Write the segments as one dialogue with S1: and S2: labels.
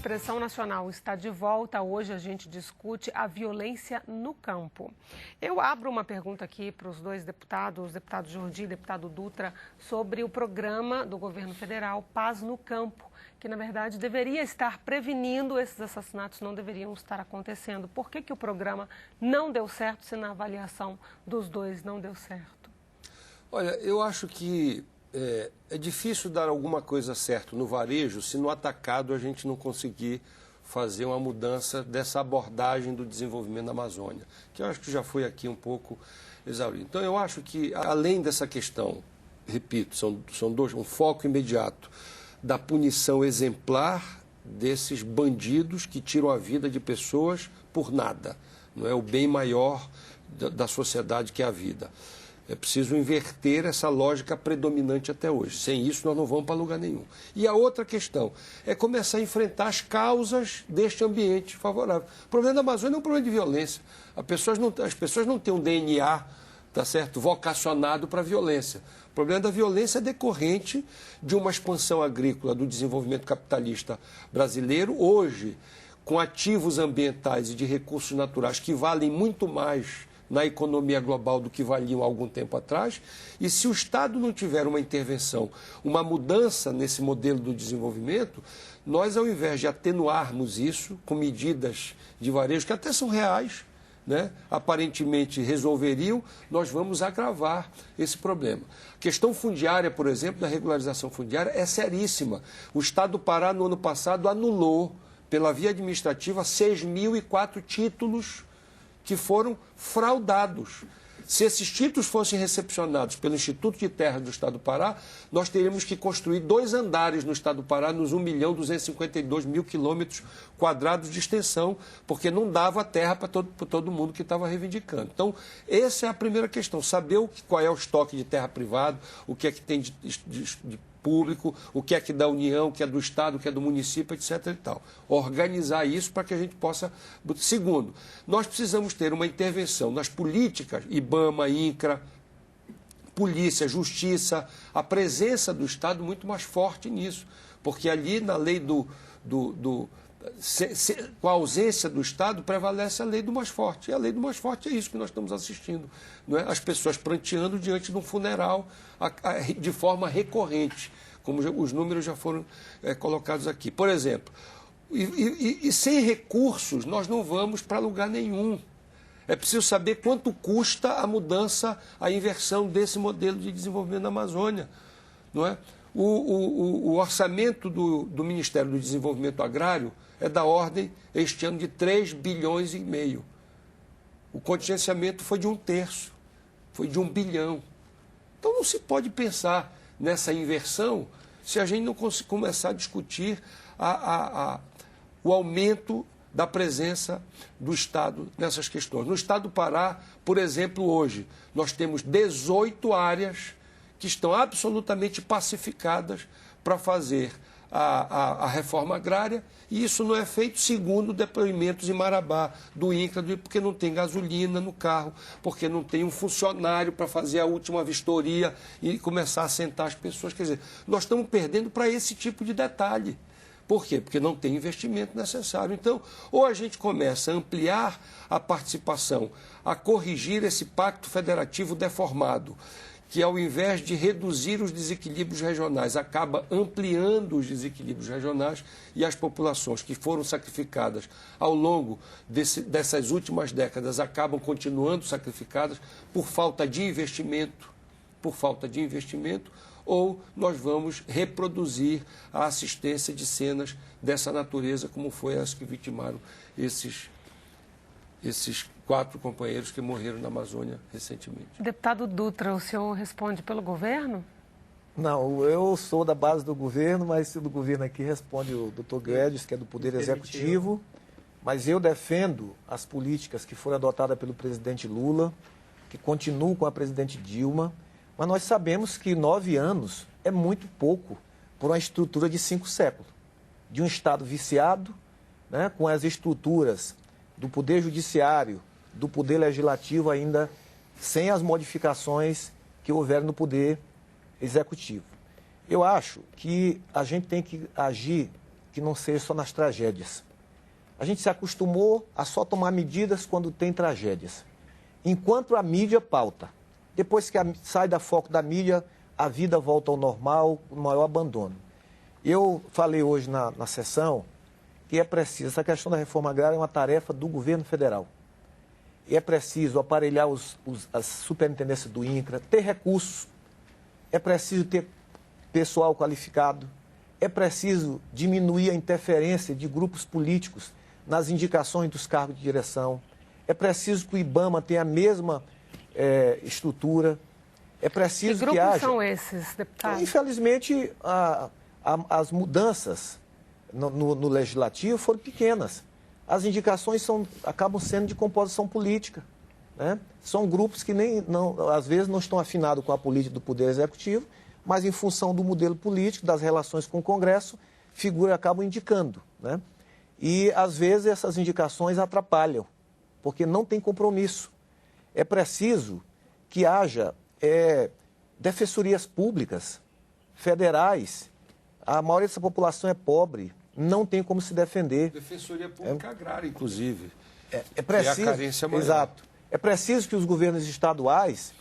S1: Expressão Nacional está de volta. Hoje a gente discute a violência no campo. Eu abro uma pergunta aqui para os dois deputados, o deputado Jordi e o deputado Dutra, sobre o programa do governo federal Paz no Campo, que na verdade deveria estar prevenindo esses assassinatos, não deveriam estar acontecendo. Por que o programa não deu certo se na avaliação dos dois não deu certo?
S2: Olha, eu acho que é difícil dar alguma coisa certo no varejo se no atacado a gente não conseguir fazer uma mudança dessa abordagem do desenvolvimento da Amazônia, que eu acho que já foi aqui um pouco exaurido. Então eu acho que, além dessa questão, repito, são dois, um foco imediato da punição exemplar desses bandidos que tiram a vida de pessoas por nada, não é o bem maior da sociedade que é a vida. É preciso inverter essa lógica predominante até hoje. Sem isso, nós não vamos para lugar nenhum. E a outra questão é começar a enfrentar as causas deste ambiente favorável. O problema da Amazônia é um problema de violência. As pessoas não têm um DNA, tá certo, vocacionado para a violência. O problema da violência é decorrente de uma expansão agrícola do desenvolvimento capitalista brasileiro. Hoje, com ativos ambientais e de recursos naturais que valem muito mais na economia global do que valiam há algum tempo atrás, e se o Estado não tiver uma intervenção, uma mudança nesse modelo do desenvolvimento, nós, ao invés de atenuarmos isso com medidas de varejo que até são reais, né, aparentemente resolveriam, nós vamos agravar esse problema. A questão fundiária, por exemplo, da regularização fundiária é seríssima. O Estado do Pará, no ano passado, anulou, pela via administrativa, 6.004 títulos que foram fraudados. Se esses títulos fossem recepcionados pelo Instituto de Terras do Estado do Pará, nós teríamos que construir 2 andares no Estado do Pará, nos 1.252.000 quilômetros quadrados de extensão, porque não dava terra para todo mundo que estava reivindicando. Então, essa é a primeira questão, saber qual é o estoque de terra privado, o que é que tem de público, o que é que da União, o que é do Estado, o que é do município, etc. e tal. Organizar isso para que a gente possa... Segundo, nós precisamos ter uma intervenção nas políticas, IBAMA, INCRA, polícia, justiça, a presença do Estado muito mais forte nisso, porque ali na lei com a ausência do Estado, prevalece a lei do mais forte. E a lei do mais forte é isso que nós estamos assistindo. Não é? As pessoas pranteando diante de um funeral de forma recorrente, como os números já foram colocados aqui. Por exemplo, e sem recursos nós não vamos para lugar nenhum. É preciso saber quanto custa a mudança, a inversão desse modelo de desenvolvimento na Amazônia. Não é? O orçamento do Ministério do Desenvolvimento Agrário é da ordem, este ano, de 3,5 bilhões. O contingenciamento foi de 1/3, foi de 1 bilhão. Então não se pode pensar nessa inversão se a gente não começar a discutir o aumento da presença do Estado nessas questões. No Estado do Pará, por exemplo, hoje, nós temos 18 áreas que estão absolutamente pacificadas para fazer a reforma agrária, e isso não é feito segundo depoimentos em Marabá, do INCRA, porque não tem gasolina no carro, porque não tem um funcionário para fazer a última vistoria e começar a sentar as pessoas. Quer dizer, nós estamos perdendo para esse tipo de detalhe. Por quê? Porque não tem investimento necessário. Então, ou a gente começa a ampliar a participação, a corrigir esse pacto federativo deformado, que ao invés de reduzir os desequilíbrios regionais, acaba ampliando os desequilíbrios regionais, e as populações que foram sacrificadas ao longo dessas últimas décadas acabam continuando sacrificadas por falta de investimento, ou nós vamos reproduzir a assistência de cenas dessa natureza, como foi as que vitimaram esses 4 companheiros que morreram na Amazônia recentemente.
S1: Deputado Dutra, o senhor responde pelo governo?
S3: Não, eu sou da base do governo, mas do governo aqui responde o doutor Guedes, que é do Poder Executivo. Mas eu defendo as políticas que foram adotadas pelo presidente Lula, que continuam com a presidente Dilma. Mas nós sabemos que 9 anos é muito pouco por uma estrutura de 5 séculos. De um Estado viciado, né, com as estruturas do Poder Judiciário, do Poder Legislativo ainda sem as modificações que houveram no Poder Executivo. Eu acho que a gente tem que agir que não seja só nas tragédias. A gente se acostumou a só tomar medidas quando tem tragédias. Enquanto a mídia pauta. Depois que sai da foco da mídia, a vida volta ao normal, o maior abandono. Eu falei hoje na sessão que é preciso, essa questão da reforma agrária é uma tarefa do governo federal. E é preciso aparelhar as superintendências do INCRA, ter recursos, é preciso ter pessoal qualificado, é preciso diminuir a interferência de grupos políticos nas indicações dos cargos de direção, é preciso que o IBAMA tenha a mesma estrutura, é preciso que haja...
S1: Que grupos são esses, deputado?
S3: Infelizmente, as mudanças no legislativo foram pequenas. As indicações acabam sendo de composição política, né? São grupos que às vezes não estão afinados com a política do Poder Executivo, mas em função do modelo político, das relações com o Congresso, figuras acabam indicando, né? E às vezes essas indicações atrapalham, porque não tem compromisso. É preciso que haja defensorias públicas, federais. A maioria dessa população é pobre, não tem como se defender.
S2: Defensoria Pública Agrária, inclusive.
S3: É preciso,
S2: que é a carência maior.
S3: Exato. É preciso que os governos estaduais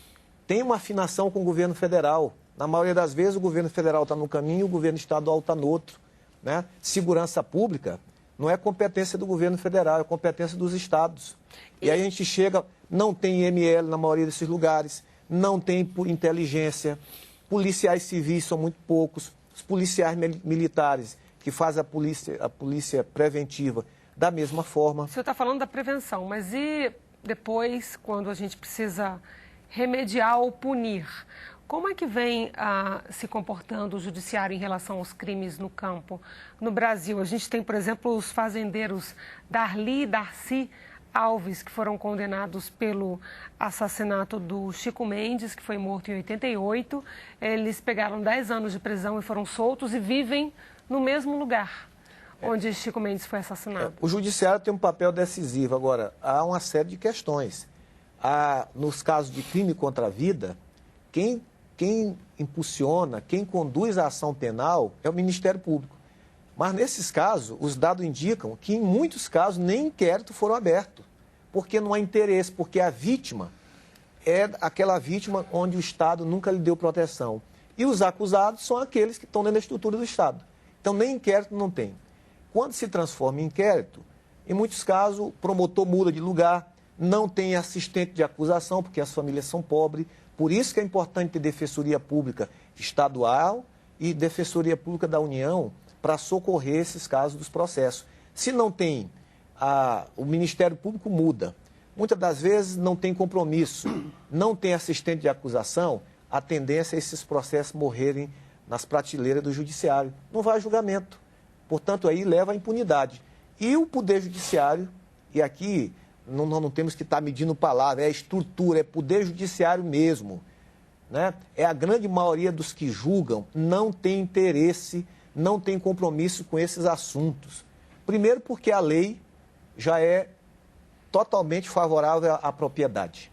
S3: tenham uma afinação com o governo federal. Na maioria das vezes, o governo federal está num caminho e o governo estadual está no outro, né? Segurança pública não é competência do governo federal, é competência dos estados. E aí a gente chega, não tem IML na maioria desses lugares, não tem inteligência, policiais civis são muito poucos, os policiais militares que fazem a polícia preventiva da mesma forma.
S1: O senhor está falando da prevenção, mas e depois, quando a gente precisa remediar ou punir? Como é que vem se comportando o judiciário em relação aos crimes no campo? No Brasil, a gente tem, por exemplo, os fazendeiros Darli e Darcy Alves, que foram condenados pelo assassinato do Chico Mendes, que foi morto em 88. Eles pegaram 10 anos de prisão e foram soltos e vivem no mesmo lugar onde Chico Mendes foi assassinado.
S3: O judiciário tem um papel decisivo. Agora, há uma série de questões. Nos casos de crime contra a vida, quem impulsiona, quem conduz a ação penal é o Ministério Público. Mas nesses casos, os dados indicam que em muitos casos nem inquérito foram abertos, porque não há interesse, porque a vítima é aquela vítima onde o Estado nunca lhe deu proteção. E os acusados são aqueles que estão dentro da estrutura do Estado. Então nem inquérito não tem. Quando se transforma em inquérito, em muitos casos o promotor muda de lugar, não tem assistente de acusação, porque as famílias são pobres. Por isso que é importante ter Defensoria Pública Estadual e Defensoria Pública da União para socorrer esses casos dos processos. Se não tem, o Ministério Público muda. Muitas das vezes não tem compromisso, não tem assistente de acusação, a tendência é esses processos morrerem nas prateleiras do Judiciário. Não vai a julgamento. Portanto, aí leva à impunidade. E o Poder Judiciário, e aqui nós não temos que estar medindo palavras, é a estrutura, é Poder Judiciário mesmo, né? É a grande maioria dos que julgam não tem interesse, não tem compromisso com esses assuntos. Primeiro porque a lei já é totalmente favorável à propriedade.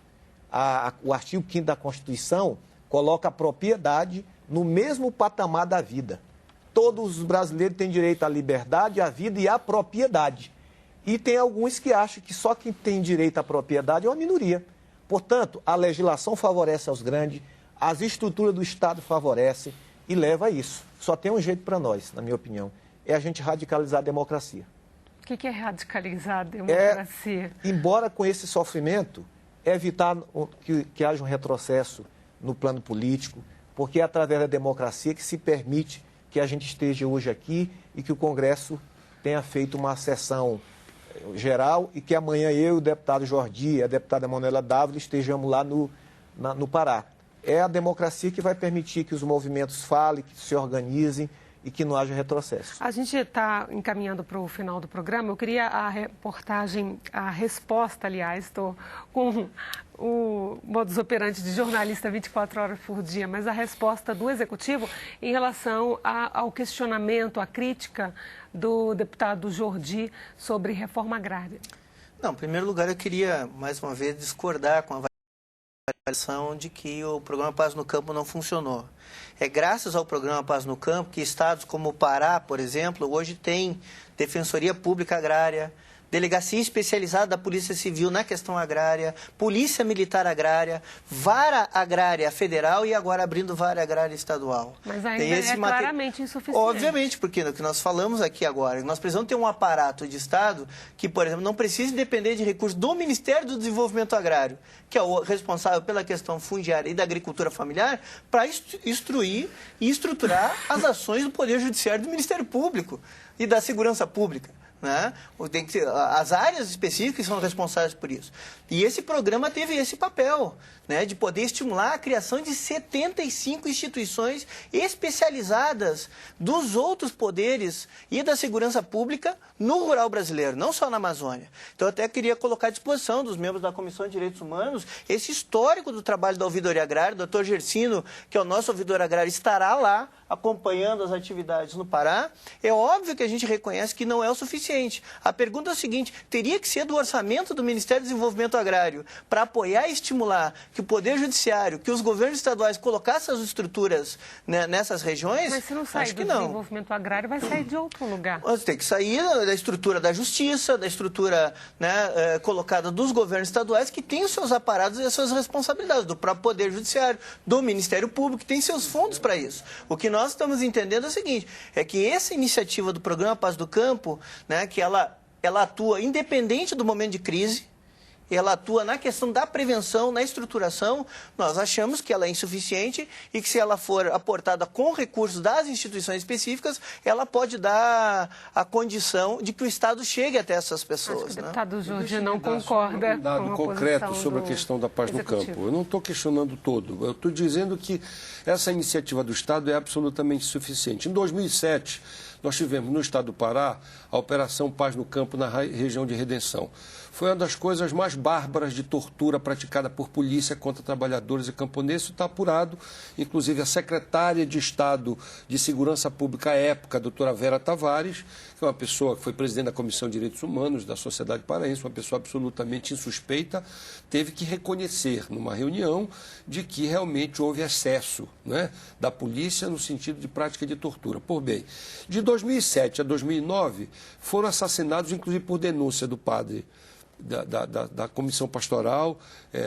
S3: O artigo 5º da Constituição coloca a propriedade no mesmo patamar da vida. Todos os brasileiros têm direito à liberdade, à vida e à propriedade. E tem alguns que acham que só quem tem direito à propriedade é uma minoria. Portanto, a legislação favorece aos grandes, as estruturas do Estado favorecem e leva a isso. Só tem um jeito para nós, na minha opinião, é a gente radicalizar a democracia.
S1: O que é radicalizar a democracia?
S3: Embora com esse sofrimento, evitar que haja um retrocesso no plano político, porque é através da democracia que se permite que a gente esteja hoje aqui e que o Congresso tenha feito uma sessão geral e que amanhã eu, o deputado Jordi e a deputada Manuela Dávila estejamos lá no Pará. É a democracia que vai permitir que os movimentos falem, que se organizem e que não haja retrocesso.
S1: A gente está encaminhando para o final do programa. Eu queria a reportagem, a resposta, aliás, estou com o modus operandi de jornalista 24 horas por dia, mas a resposta do Executivo em relação ao questionamento, à crítica do deputado Jordi sobre reforma agrária.
S4: Não, em primeiro lugar, eu queria, mais uma vez, discordar com a avaliação de que o programa Paz no Campo não funcionou. É graças ao programa Paz no Campo que estados como o Pará, por exemplo, hoje tem Defensoria Pública Agrária, Delegacia Especializada da Polícia Civil na questão agrária, Polícia Militar Agrária, Vara Agrária Federal e agora abrindo Vara Agrária Estadual.
S1: Mas ainda é claramente insuficiente.
S4: Obviamente, porque o que nós falamos aqui agora, nós precisamos ter um aparato de Estado que, por exemplo, não precise depender de recursos do Ministério do Desenvolvimento Agrário, que é o responsável pela questão fundiária e da agricultura familiar, para instruir e estruturar as ações do Poder Judiciário e do Ministério Público e da Segurança Pública. Né? Tem que ser, as áreas específicas são responsáveis por isso. E esse programa teve esse papel, né, de poder estimular a criação de 75 instituições especializadas dos outros poderes e da segurança pública no rural brasileiro, não só na Amazônia. Então, eu até queria colocar à disposição dos membros da Comissão de Direitos Humanos esse histórico do trabalho da Ouvidoria Agrária. O doutor Gersino, que é o nosso ouvidor agrário, estará lá acompanhando as atividades no Pará. É óbvio que a gente reconhece que não é o suficiente. A pergunta é a seguinte: teria que ser do orçamento do Ministério do Desenvolvimento Agrário para apoiar e estimular que o Poder Judiciário, que os governos estaduais colocassem as estruturas, né, nessas regiões?
S1: Mas se não sair do desenvolvimento agrário, vai sair de outro lugar.
S4: Mas tem que sair da estrutura da justiça, da estrutura, né, colocada dos governos estaduais, que tem os seus aparatos e as suas responsabilidades, do próprio Poder Judiciário, do Ministério Público, que tem seus fundos para isso. O que nós estamos entendendo é o seguinte: é que essa iniciativa do Programa Paz do Campo, né, que ela atua independente do momento de crise, ela atua na questão da prevenção, na estruturação. Nós achamos que ela é insuficiente e que, se ela for aportada com recursos das instituições específicas, ela pode dar a condição de que o Estado chegue até essas pessoas.
S1: Acho que o deputado Jordi não concorda
S2: um dado
S1: com a
S2: concreto sobre a questão da paz no campo. Eu não estou questionando todo. Eu estou dizendo que essa iniciativa do Estado é absolutamente insuficiente. Em 2007, nós tivemos no estado do Pará a Operação Paz no Campo na região de Redenção. Foi uma das coisas mais bárbaras de tortura praticada por polícia contra trabalhadores e camponeses. Isso está apurado. Inclusive, a secretária de Estado de Segurança Pública à época, a doutora Vera Tavares, que é uma pessoa que foi presidente da Comissão de Direitos Humanos da Sociedade Paraense, uma pessoa absolutamente insuspeita, teve que reconhecer numa reunião de que realmente houve excesso, né, da polícia no sentido de prática de tortura. Por bem, de 2007 a 2009, foram assassinados, inclusive por denúncia do padre da Comissão Pastoral,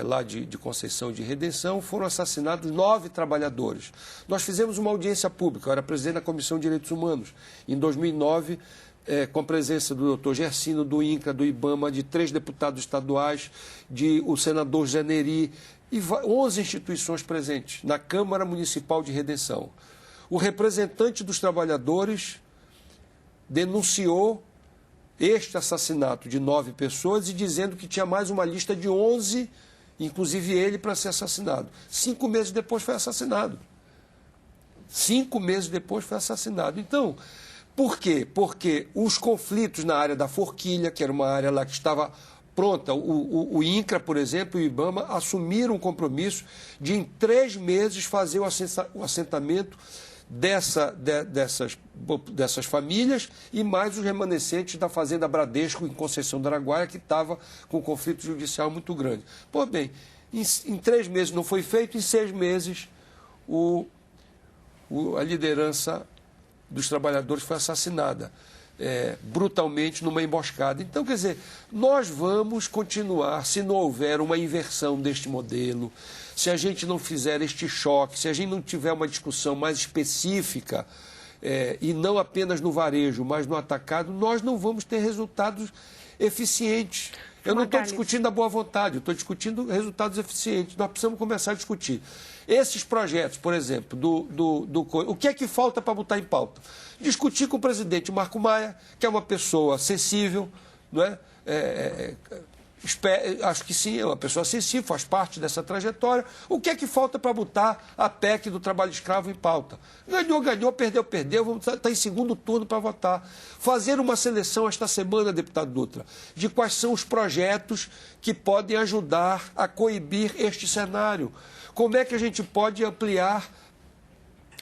S2: lá de Conceição de Redenção, foram assassinados 9 trabalhadores. Nós fizemos uma audiência pública, eu era presidente da Comissão de Direitos Humanos, em 2009, com a presença do doutor Gersino, do INCRA, do IBAMA, de 3 deputados estaduais, o senador Janeri, e 11 instituições presentes na Câmara Municipal de Redenção. O representante dos trabalhadores denunciou este assassinato de 9 pessoas e dizendo que tinha mais uma lista de 11, inclusive ele, para ser assassinado. 5 meses depois foi assassinado. 5 meses depois foi assassinado. Então, por quê? Porque os conflitos na área da Forquilha, que era uma área lá que estava pronta, o INCRA, por exemplo, e o IBAMA assumiram um compromisso de, em 3 meses, fazer o assentamento dessas famílias e mais os remanescentes da Fazenda Bradesco, em Conceição do Araguaia, que estava com um conflito judicial muito grande. Pô, bem, em 3 meses não foi feito, em 6 meses a liderança dos trabalhadores foi assassinada brutalmente numa emboscada. Então, quer dizer, nós vamos continuar, se não houver uma inversão deste modelo, se a gente não fizer este choque, se a gente não tiver uma discussão mais específica, e não apenas no varejo, mas no atacado, nós não vamos ter resultados eficientes. Eu não estou discutindo a boa vontade, eu estou discutindo resultados eficientes. Nós precisamos começar a discutir. Esses projetos, por exemplo, o que é que falta para botar em pauta? Discutir com o presidente Marco Maia, que é uma pessoa sensível, não é? Acho que sim, é uma pessoa sensível, faz parte dessa trajetória. O que é que falta para botar a PEC do trabalho escravo em pauta? Ganhou, perdeu, vamos estar em segundo turno para votar. Fazer uma seleção esta semana, deputado Dutra, de quais são os projetos que podem ajudar a coibir este cenário. Como é que a gente pode ampliar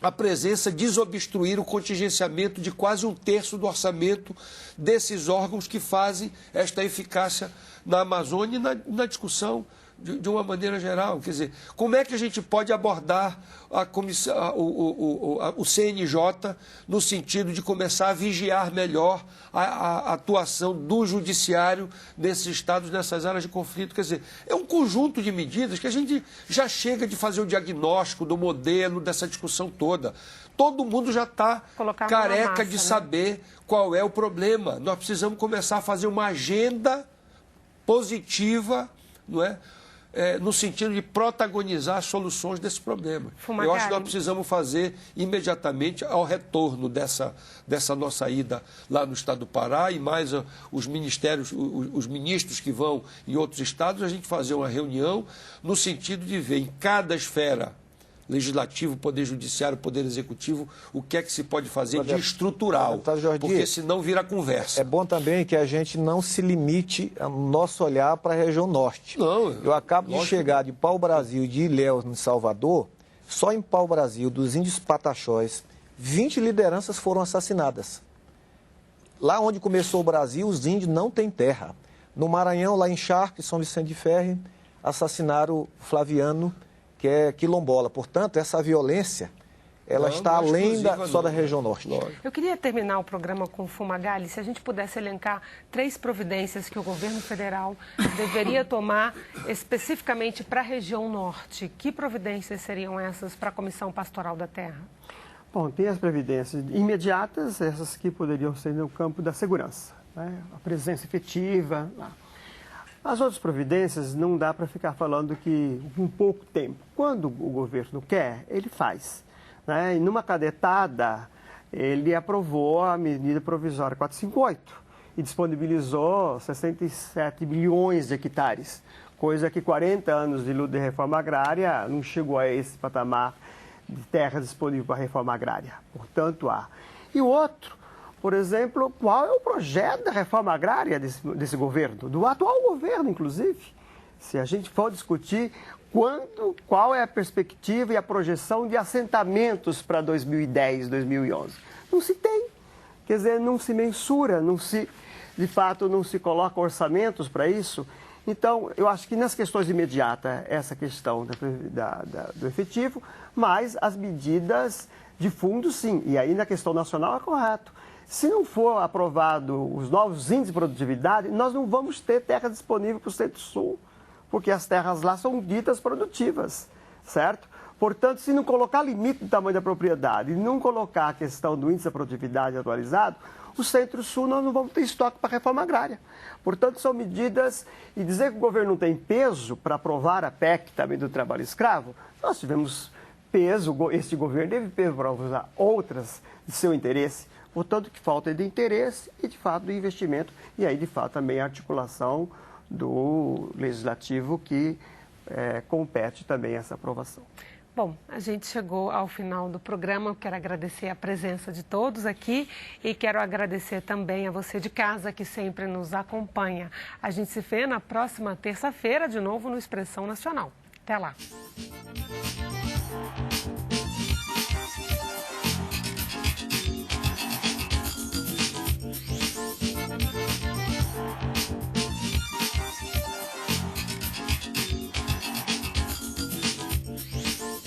S2: a presença, desobstruir o contingenciamento de quase 1/3 do orçamento desses órgãos que fazem esta eficácia na Amazônia e na discussão de uma maneira geral. Quer dizer, como é que a gente pode abordar a comissão, o CNJ no sentido de começar a vigiar melhor a atuação do judiciário nesses estados, nessas áreas de conflito? Quer dizer, é um conjunto de medidas que a gente já chega de fazer o diagnóstico do modelo, dessa discussão toda. Todo mundo já está careca de saber qual é o problema. Nós precisamos começar a fazer uma agenda positiva, não é? No sentido de protagonizar soluções desse problema. Eu acho que nós precisamos fazer imediatamente ao retorno dessa nossa ida lá no estado do Pará e mais os ministérios, os ministros que vão em outros estados, a gente fazer uma reunião no sentido de ver em cada esfera, legislativo, poder judiciário, poder executivo, o que é que se pode fazer de estrutural, porque senão vira conversa.
S3: É bom também que a gente não se limite ao nosso olhar para a região norte.
S2: Não,
S3: eu acabo de chegar de Pau-Brasil e de Ilhéus, em Salvador, só em Pau-Brasil, dos índios Pataxós, 20 lideranças foram assassinadas. Lá onde começou o Brasil, os índios não têm terra. No Maranhão, lá em Charque, São Vicente de Ferre, assassinaram Flaviano, que é quilombola. Portanto, essa violência, ela está além só da região norte.
S1: Eu queria terminar o programa com o Fumagalli, se a gente pudesse elencar 3 providências que o governo federal deveria tomar especificamente para a região norte. Que providências seriam essas para a Comissão Pastoral da Terra?
S5: Bom, tem as providências imediatas, essas que poderiam ser no campo da segurança, né? A presença efetiva. As outras providências não dá para ficar falando que em pouco tempo. Quando o governo quer, ele faz, né? E numa cadetada, ele aprovou a medida provisória 458 e disponibilizou 67 milhões de hectares, coisa que 40 anos de luta de reforma agrária não chegou a esse patamar de terra disponível para a reforma agrária. Portanto, há. E o outro, por exemplo, qual é o projeto da reforma agrária desse governo, do atual governo, inclusive? Se a gente for discutir qual é a perspectiva e a projeção de assentamentos para 2010, 2011. Não se tem. Quer dizer, não se mensura, de fato, não se coloca orçamentos para isso. Então, eu acho que nas questões imediatas, essa questão do efetivo, mas as medidas de fundo, sim. E aí, na questão nacional, é correto. Se não for aprovado os novos índices de produtividade, nós não vamos ter terra disponível para o Centro-Sul, porque as terras lá são ditas produtivas, certo? Portanto, se não colocar limite do tamanho da propriedade e não colocar a questão do índice de produtividade atualizado, o Centro-Sul nós não vamos ter estoque para a reforma agrária. Portanto, são medidas, e dizer que o governo não tem peso para aprovar a PEC também do trabalho escravo, nós tivemos peso, este governo teve peso para usar outras de seu interesse. Portanto, o que falta é de interesse e, de fato, do investimento. E aí, de fato, também a articulação do legislativo que compete também essa aprovação.
S1: Bom, a gente chegou ao final do programa. Eu quero agradecer a presença de todos aqui e quero agradecer também a você de casa que sempre nos acompanha. A gente se vê na próxima terça-feira, de novo no Expressão Nacional. Até lá.